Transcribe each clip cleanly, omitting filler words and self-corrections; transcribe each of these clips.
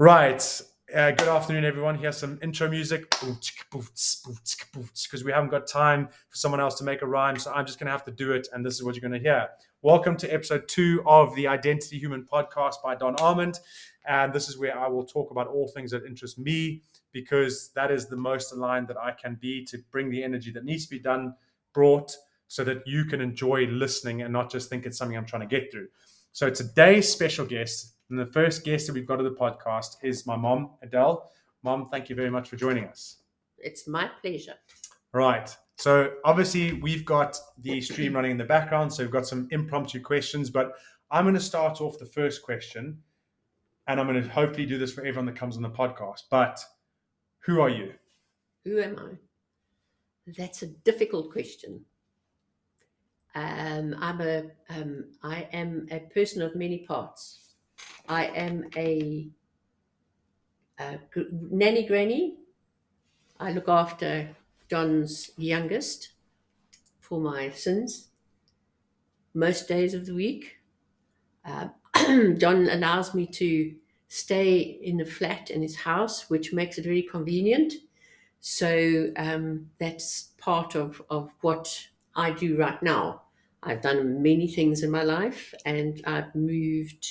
Right. Good afternoon, everyone. Here's some intro music because we haven't got time for someone else to make a rhyme. So I'm just going to have to do it. And this is what you're going to hear. Welcome to episode 2 of the Identity Human podcast by Don Armand. And this is where I will talk about all things that interest me because that is the most aligned that I can be to bring the energy that needs to be brought so that you can enjoy listening and not just think it's something I'm trying to get through. So today's special guest, and the first guest that we've got to the podcast is my mom, Adele. Mom, thank you very much for joining us. It's my pleasure. Right. So obviously we've got the stream running in the background, so we've got some impromptu questions, but I'm going to start off the first question, and I'm going to hopefully do this for everyone that comes on the podcast. But who are you? Who am I? That's a difficult question. I am a person of many parts. I am a nanny granny. I look after Don's youngest for my sins most days of the week. Don allows me to stay in a flat in his house, which makes it very convenient. So that's part of what I do right now. I've done many things in my life, and I've moved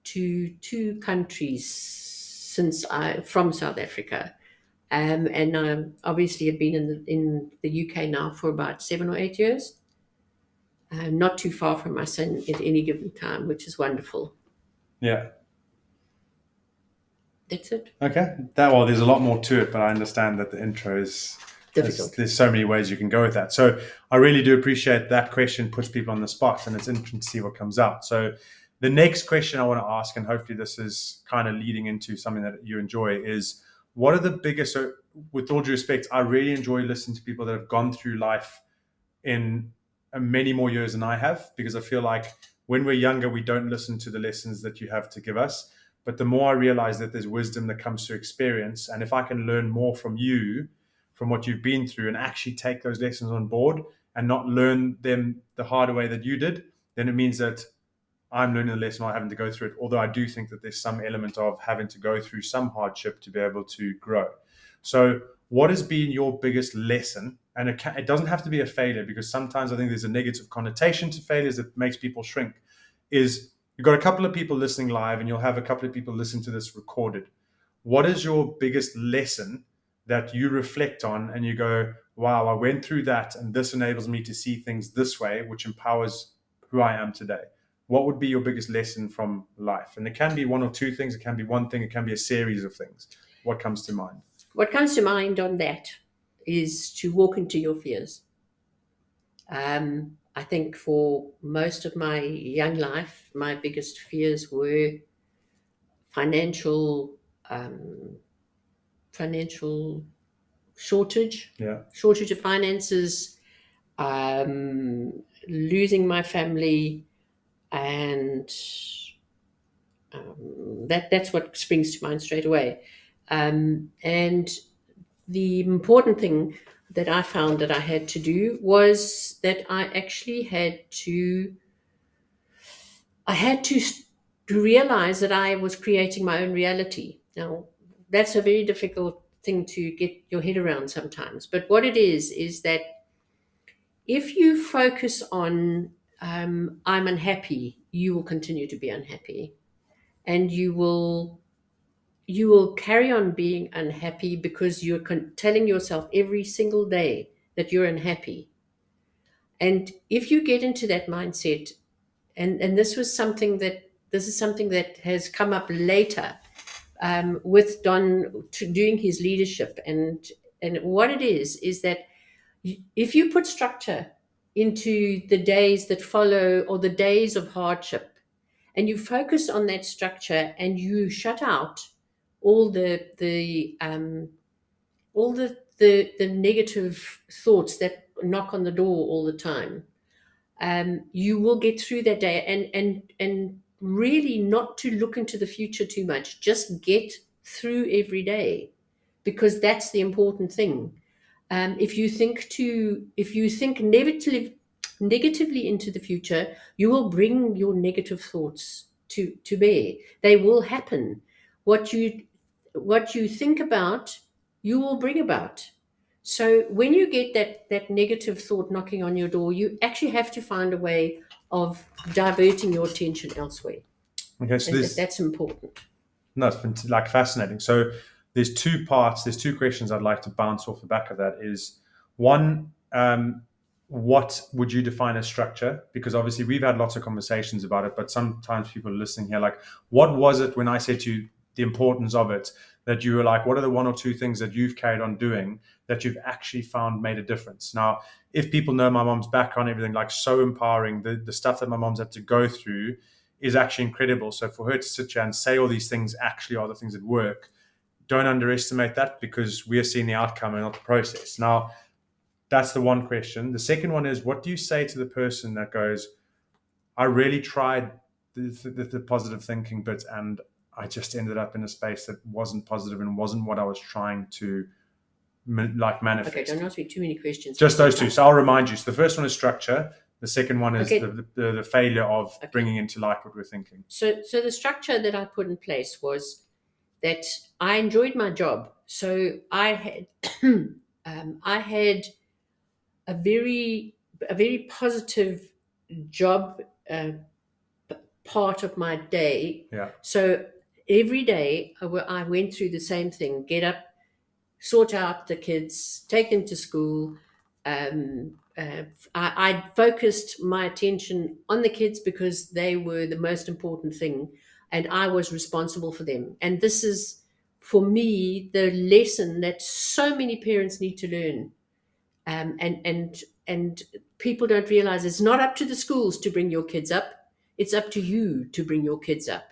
to 2 countries from South Africa, and I obviously have been in the UK now for about 7 or 8 years. Not too far from my son at any given time, which is wonderful. Yeah. That's it. Okay. There's a lot more to it, but I understand that the intro is Difficult. There's so many ways you can go with that. So I really do appreciate that question puts people on the spot, and it's interesting to see what comes out. So the next question I want to ask, and hopefully this is kind of leading into something that you enjoy, is what are the biggest, so with all due respect, I really enjoy listening to people that have gone through life in many more years than I have, because I feel like when we're younger, we don't listen to the lessons that you have to give us. But the more I realize that there's wisdom that comes through experience, and if I can learn more from you, from what you've been through, and actually take those lessons on board and not learn them the harder way that you did, then it means that I'm learning the lesson, not having to go through it. Although I do think that there's some element of having to go through some hardship to be able to grow. So what has been your biggest lesson? And it doesn't have to be a failure, because sometimes I think there's a negative connotation to failures that makes people shrink. Is you've got a couple of people listening live, and you'll have a couple of people listen to this recorded. What is your biggest lesson that you reflect on and you go, wow, I went through that, and this enables me to see things this way, which empowers who I am today? What would be your biggest lesson from life? And it can be 1 or 2 things. It can be one thing. It can be a series of things. What comes to mind? What comes to mind on that is to walk into your fears. I think for most of my young life, my biggest fears were financial shortage of finances, losing my family, and that's what springs to mind straight away. And the important thing that I found that I had to do was that I actually had to realize that I was creating my own reality. Now, that's a very difficult thing to get your head around sometimes. But what it is that if you focus on I'm unhappy, you will continue to be unhappy, and you will carry on being unhappy because you're telling yourself every single day that you're unhappy. And if you get into that mindset, and this is something that has come up later with Don doing his leadership, and what it is that if you put structure into the days that follow or the days of hardship, and you focus on that structure, and you shut out all the negative thoughts that knock on the door all the time, you will get through that day, and really not to look into the future too much. Just get through every day, because that's the important thing. If you think negatively into the future, you will bring your negative thoughts to bear. They will happen. what you think about, you will bring about. So when you get that negative thought knocking on your door, you actually have to find a way of diverting your attention elsewhere. Okay, so And there's that's important. no, it's been like fascinating. So there's two parts. There's two questions I'd like to bounce off the back of that. Is one, what would you define as structure? Because obviously we've had lots of conversations about it, but sometimes people are listening here, like, what was it when I said to you the importance of it, that you were like, what are the one or two things that you've carried on doing that you've actually found made a difference? Now, if people know my mom's background, everything, like, so empowering, the stuff that my mom's had to go through is actually incredible. So for her to sit here and say all these things actually are the things that work, don't underestimate that, because we are seeing the outcome and not the process. Now, that's the one question. The second one is, what do you say to the person that goes, I really tried the positive thinking bit, and I just ended up in a space that wasn't positive and wasn't what I was trying to manifest? Okay, don't ask me too many questions. Just those two. So I'll remind you. So the first one is structure. The second one is Okay. the failure of Okay. bringing into life what we're thinking. So the structure that I put in place was that I enjoyed my job. So I had I had a very positive job part of my day. Yeah. So every day I went through the same thing: get up, sort out the kids, take them to school. I focused my attention on the kids because they were the most important thing, and I was responsible for them. And this is, for me, the lesson that so many parents need to learn. And people don't realize it's not up to the schools to bring your kids up. It's up to you to bring your kids up.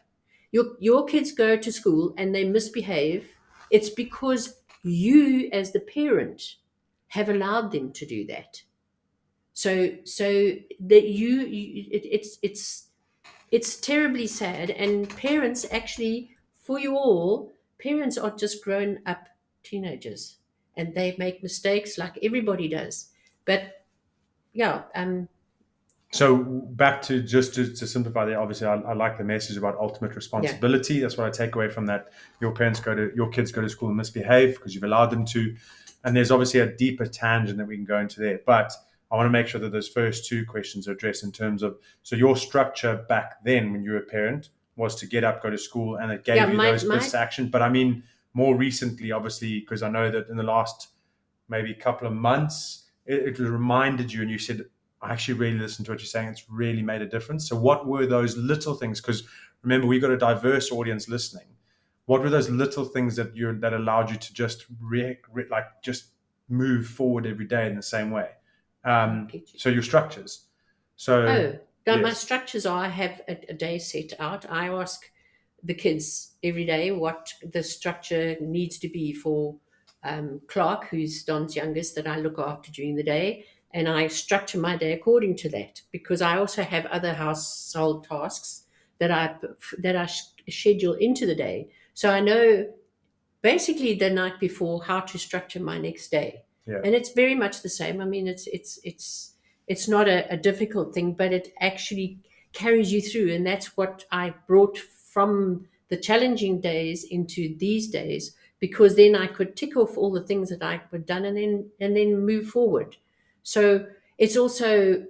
Your kids go to school and they misbehave. It's because you, as the parent, have allowed them to do that. So that it's terribly sad. And parents, actually, for you all, parents are just grown up teenagers, and they make mistakes like everybody does. But yeah, So back to just to simplify there, obviously I like the message about ultimate responsibility. That's what I take away from that. Your kids go to school and misbehave because you've allowed them to. And there's obviously a deeper tangent that we can go into there. But I want to make sure that those first two questions are addressed in terms of, so your structure back then when you were a parent was to get up, go to school, and it gave you those bits of action. But I mean, more recently, obviously, because I know that in the last maybe couple of months, it reminded you and you said, I actually really listened to what you're saying. It's really made a difference. So what were those little things? Because remember, we've got a diverse audience listening. What were those little things that allowed you to just just move forward every day in the same way? So your structures. So my structures are, I have a day set out. I ask the kids every day what the structure needs to be for Clark, who's Don's youngest, that I look after during the day. And I structure my day according to that, because I also have other household tasks that I schedule into the day. So I know basically the night before how to structure my next day. Yeah. And it's very much the same. I mean, it's not a difficult thing, but it actually carries you through. And that's what I brought from the challenging days into these days, because then I could tick off all the things that I had done and then move forward. So it's also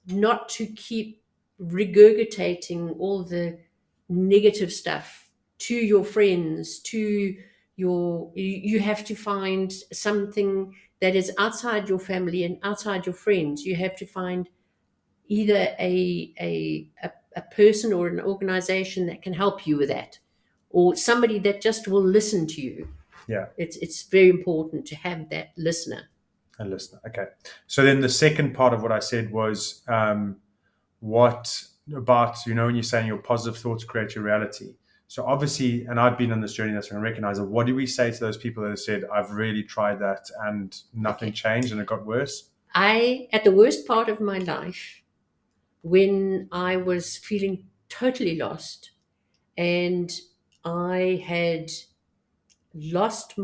not to keep regurgitating all the negative stuff to your friends, you have to find something that is outside your family and outside your friends. You have to find either a person or an organization that can help you with that, or somebody that just will listen to you. Yeah. It's very important to have that listener. A listener. Okay. So then the second part of what I said was, what about, when you're saying your positive thoughts create your reality. So obviously, and I've been on this journey, that's when I recognize it. What do we say to those people that have said, I've really tried that and nothing changed and it got worse? At the worst part of my life, when I was feeling totally lost and I had lost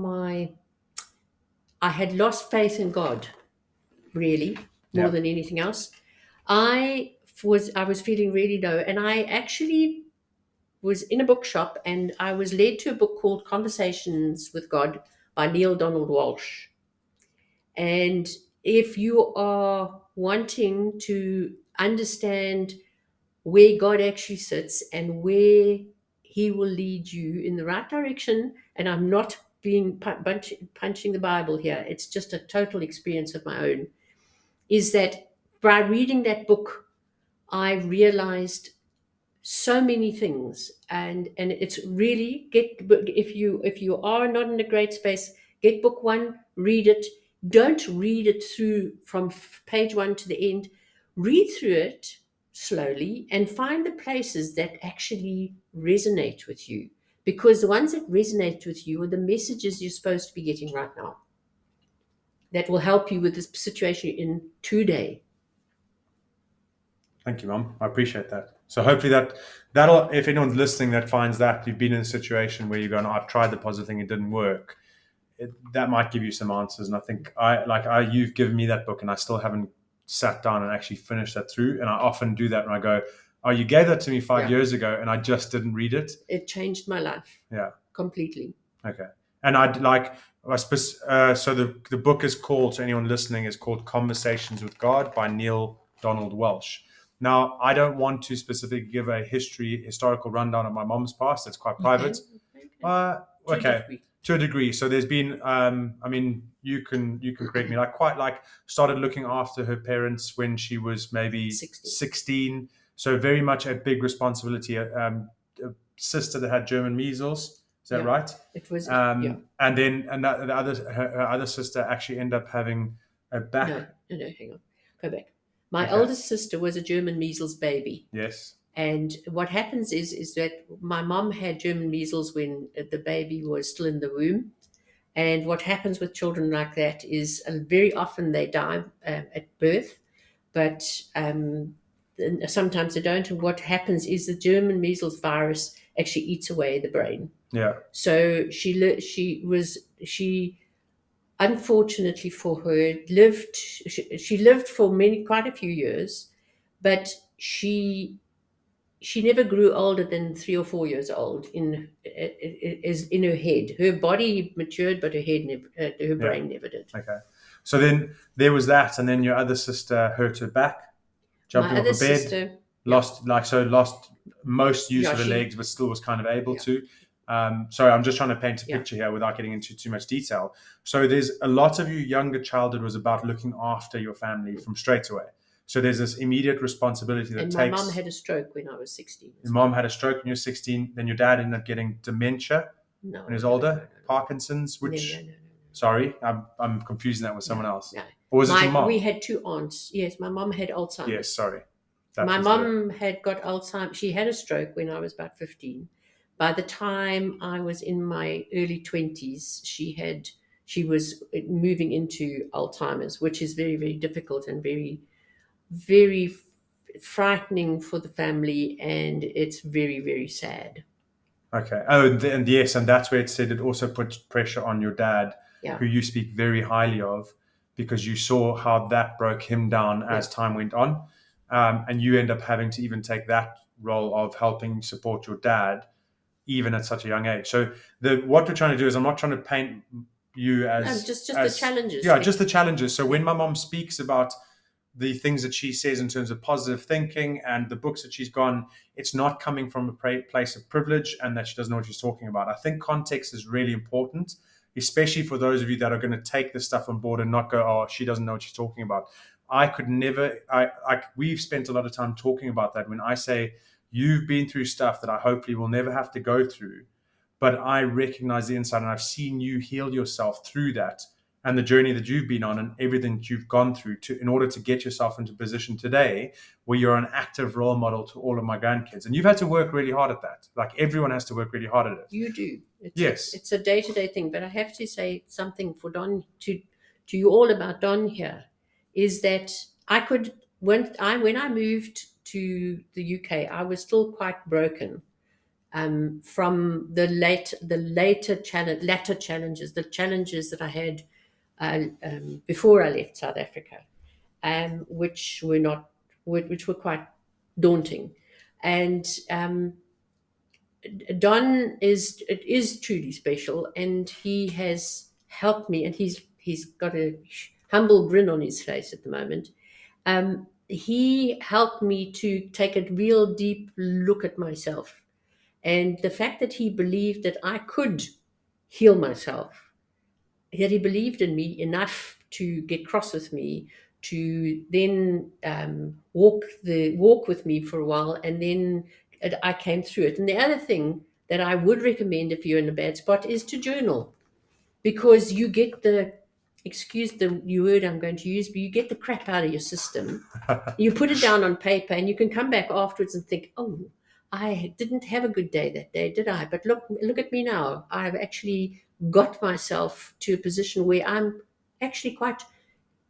faith in God, really, more than anything else. I was feeling really low, and I actually was in a bookshop and I was led to a book called Conversations with God by Neale Donald Walsch. And if you are wanting to understand where God actually sits and where He will lead you in the right direction, and I'm not being punching the Bible here, it's just a total experience of my own, is that by reading that book, I realized so many things, and it's really if you are not in a great space, get book one, read it. Don't read it through from page one to the end. Read through it slowly and find the places that actually resonate with you, because the ones that resonate with you are the messages you're supposed to be getting right now, that will help you with this situation in today. Thank you, Mum. I appreciate that. So hopefully that'll, if anyone's listening that finds that you've been in a situation where you're going, I've tried the positive thing, it didn't work, that might give you some answers. And I think you've given me that book and I still haven't sat down and actually finished that through. And I often do that when I go, oh, you gave that to me 5 years ago and I just didn't read it. It changed my life. Yeah. Completely. Okay. And so the book is called, to anyone listening, is called Conversations with God by Neale Donald Walsch. Now, I don't want to specifically give a historical rundown of my mom's past. It's quite private. Okay. To a degree. So there's been, you can correct me. Started looking after her parents when she was maybe 16. So very much a big responsibility. A sister that had German measles. Is that right? It was. And then her other sister actually ended up having a back. No, hang on. Go back. My oldest sister was a German measles baby. Yes. And what happens is that my mom had German measles when the baby was still in the womb. And what happens with children like that is very often they die at birth, but sometimes they don't. And what happens is the German measles virus actually eats away the brain. Yeah. So she unfortunately for her, she lived for quite a few years, but she never grew older than 3 or 4 years old in her head. Her body matured, but her brain never did. Okay. So then there was that, and then your other sister hurt her back, jumping off a bed, sister, lost most use of her legs, but still was kind of able to. Sorry, I'm just trying to paint a picture here without getting into too much detail. So there's a lot of your younger childhood was about looking after your family from straight away. So there's this immediate responsibility that my mom had a stroke when I was 16. Your mom had a stroke when you were 16. Then your dad ended up getting dementia when he was older. No. Parkinson's, which... No. Sorry, I'm confusing that with someone else. No. Or was it your mom? We had two aunts. Yes, my mom had Alzheimer's. Yes, sorry. My mom had got Alzheimer's. She had a stroke when I was about 15. By the time I was in my early 20s, she was moving into Alzheimer's, which is very, very difficult and very, very frightening for the family, and it's very, very sad. Okay. Oh, and yes, and that's where it said it also puts pressure on your dad, who you speak very highly of, because you saw how that broke him down as time went on, and you end up having to even take that role of helping support your dad, even at such a young age. So what we're trying to do is, I'm not trying to paint you as just the challenges. Yeah, just the challenges. So when my mom speaks about the things that she says in terms of positive thinking and the books that she's gone, it's not coming from a place of privilege and that she doesn't know what she's talking about. I think context is really important, especially for those of you that are going to take this stuff on board and not go, oh, she doesn't know what she's talking about. I could never, we've spent a lot of time talking about that when I say, you've been through stuff that I hopefully will never have to go through, but I recognize the inside and I've seen you heal yourself through that and the journey that you've been on and everything that you've gone through in order to get yourself into a position today where you're an active role model to all of my grandkids. And you've had to work really hard at that. Like everyone has to work really hard at it. You do. It's a day-to-day thing, but I have to say something for Don, to you all about Don here, is that when I moved to the UK, I was still quite broken from the latter challenges, the challenges that I had before I left South Africa, which were quite daunting. And Don is truly special, and he has helped me, and he's got a humble grin on his face at the moment. He helped me to take a real deep look at myself, and the fact that he believed that I could heal myself, that he believed in me enough to get cross with me, to then walk with me for a while, and then I came through it. And the other thing that I would recommend if you're in a bad spot is to journal, because you get the, excuse the word I'm going to use, but you get the crap out of your system. You put it down on paper, and you can come back afterwards and think, oh, I didn't have a good day that day, did I? But look at me now. I've actually got myself to a position where I'm actually quite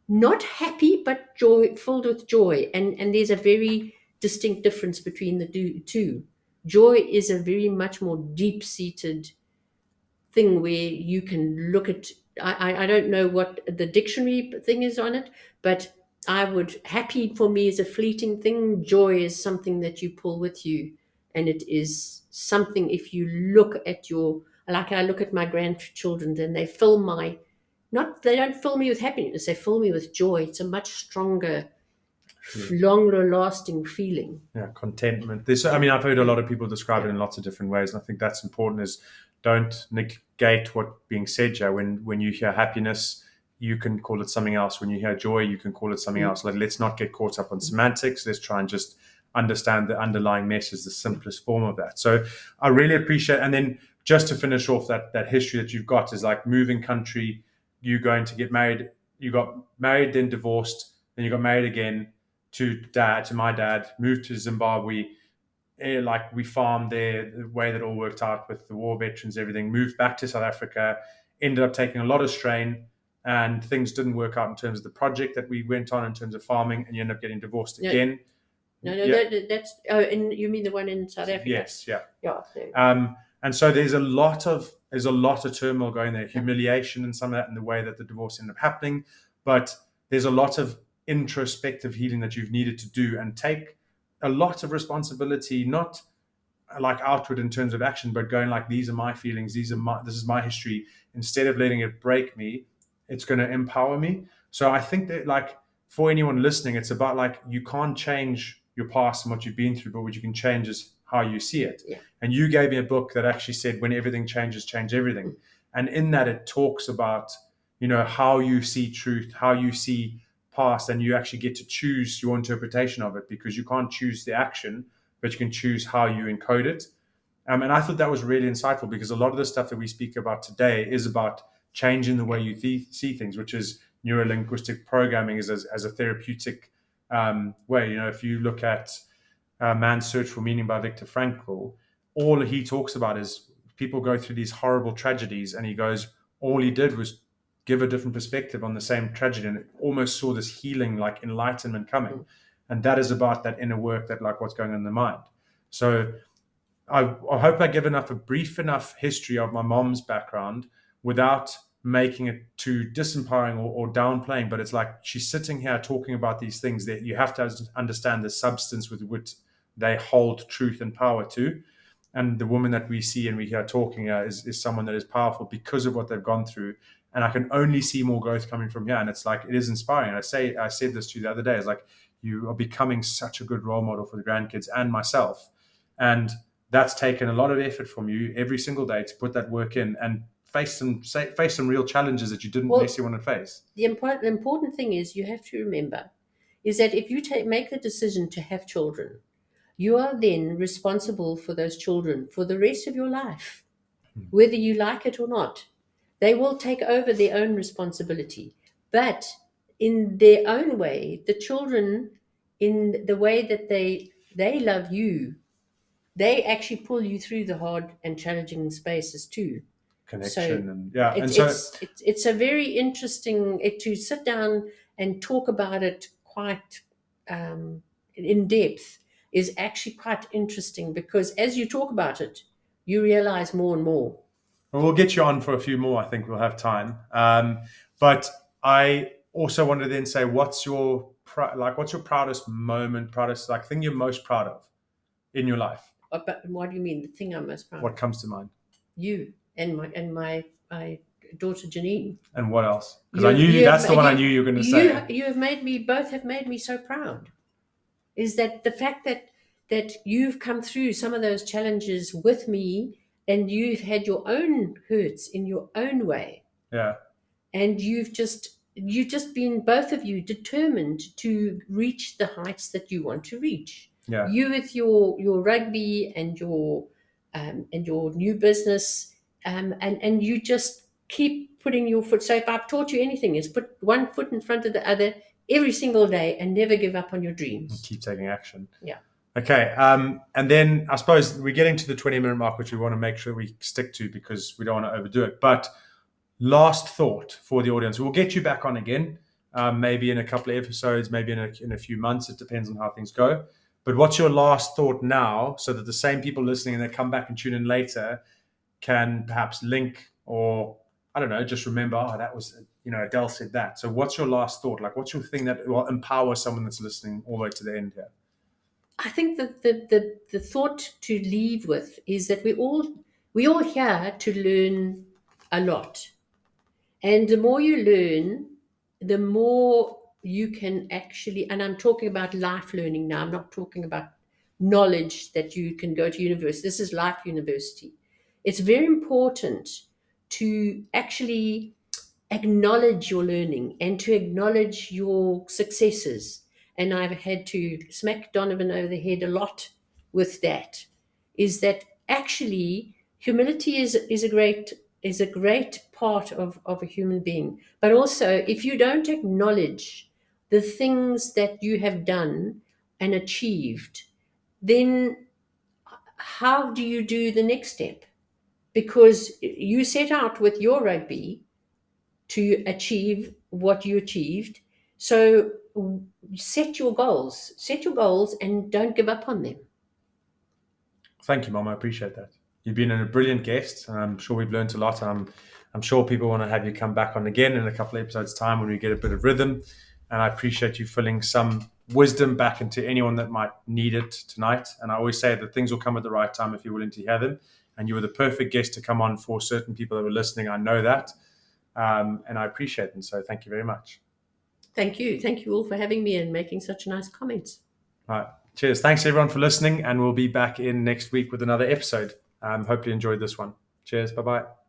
not happy, but joy, filled with joy. And there's a very distinct difference between the two. Joy is a very much more deep-seated thing where you can look at, I don't know what the dictionary thing is on it, but I would, happy for me is a fleeting thing. Joy is something that you pull with you, and it is something, if you look at your, like I look at my grandchildren, and they fill my, not, they don't fill me with happiness, they fill me with joy. It's a much stronger, longer lasting feeling. Yeah, contentment. I mean, I've heard a lot of people describe it in lots of different ways, and I think that's important. Is don't negate what being said here. When you hear happiness, you can call it something else. When you hear joy, you can call it something else. Like, let's not get caught up on semantics. Let's try and just understand the underlying message, the simplest form of that. So I really appreciate. And then just to finish off that history that you've got is like moving country. You going to get married. You got married, then divorced, then you got married again to my dad, moved to Zimbabwe. Like, we farmed there, the way that all worked out with the war veterans, everything. Moved back to South Africa, ended up taking a lot of strain, and things didn't work out in terms of the project that we went on in terms of farming, and you end up getting divorced again. No, that's, and you mean the one in South Africa? Yes, yeah. Yeah. And so there's a lot of turmoil going there, humiliation and some of that, in the way that the divorce ended up happening. But there's a lot of introspective healing that you've needed to do, and take a lot of responsibility, not like outward in terms of action, but going like, these are my feelings, this is my history. Instead of letting it break me, it's going to empower me. So I think that, like, for anyone listening, it's about, like, you can't change your past and what you've been through, but what you can change is how you see it. Yeah. And you gave me a book that actually said, when everything changes, change everything. And in that, it talks about, how you see truth, how you see past, and you actually get to choose your interpretation of it, because you can't choose the action, but you can choose how you encode it. And I thought that was really insightful, because a lot of the stuff that we speak about today is about changing the way you see things, which is neuro-linguistic programming as a therapeutic way. If you look at Man's Search for Meaning by Viktor Frankl, all he talks about is people go through these horrible tragedies, and he goes, all he did was give a different perspective on the same tragedy, and almost saw this healing, like enlightenment coming. And that is about that inner work, that, like, what's going on in the mind. So I hope I give a brief enough history of my mom's background without making it too disempowering or downplaying. But it's like, she's sitting here talking about these things that you have to understand the substance with which they hold truth and power to. And the woman that we see and we hear talking is someone that is powerful because of what they've gone through. And I can only see more growth coming from here. And it's like, it is inspiring. I said this to you the other day. It's like, you are becoming such a good role model for the grandkids and myself. And that's taken a lot of effort from you every single day to put that work in and face some real challenges that you didn't necessarily want to face. The important thing is, you have to remember, is that if you make the decision to have children, you are then responsible for those children for the rest of your life, whether you like it or not. They will take over their own responsibility, but in their own way, the children, in the way that they love you, they actually pull you through the hard and challenging spaces too. Connection. It's a very interesting to sit down and talk about it quite in depth is actually quite interesting, because as you talk about it, you realize more and more. Well, we'll get you on for a few more. I think we'll have time. But I also wanted to then say, what's your proudest moment, thing you're most proud of in your life? But what do you mean? The thing I'm most proud What of? comes to mind? You and my daughter Janine. And what else? Because I knew that's the one I knew you were going to say. You have made me, both have made me so proud. Is that the fact that you've come through some of those challenges with me, and you've had your own hurts in your own way, Yeah. and you've just been, both of you, determined to reach the heights that you want to reach. Yeah. You with your rugby and your new business, and you just keep putting your foot. So if I've taught you anything, is put one foot in front of the other every single day and never give up on your dreams. And keep taking action. Yeah. Okay. And then I suppose we're getting to the 20-minute mark, which we want to make sure we stick to because we don't want to overdo it. But last thought for the audience. We'll get you back on again, maybe in a couple of episodes, maybe in a few months. It depends on how things go. But what's your last thought now, so that the same people listening and they come back and tune in later can perhaps link, or I don't know, just remember, that was, Adele said that. So what's your last thought? Like, what's your thing that will empower someone that's listening all the way to the end here? I think that the thought to leave with is that we all here to learn a lot. And the more you learn, the more you can actually, and I'm talking about life learning now, I'm not talking about knowledge that you can go to university. This is life university. It's very important to actually acknowledge your learning and to acknowledge your successes. And I've had to smack Donovan over the head a lot with that, is that actually humility is a great part of a human being. But also, if you don't acknowledge the things that you have done and achieved, then how do you do the next step? Because you set out with your rugby to achieve what you achieved. So set your goals and don't give up on them. Thank you, Mom. I appreciate that. You've been a brilliant guest, and I'm sure we've learned a lot. I'm sure people want to have you come back on again in a couple of episodes' time when we get a bit of rhythm. And I appreciate you filling some wisdom back into anyone that might need it tonight. And I always say that things will come at the right time if you're willing to hear them. And you were the perfect guest to come on for certain people that were listening. I know that. And I appreciate them. So thank you very much. Thank you. Thank you all for having me and making such nice comments. All right. Cheers. Thanks, everyone, for listening. And we'll be back in next week with another episode. Hope you enjoyed this one. Cheers. Bye-bye.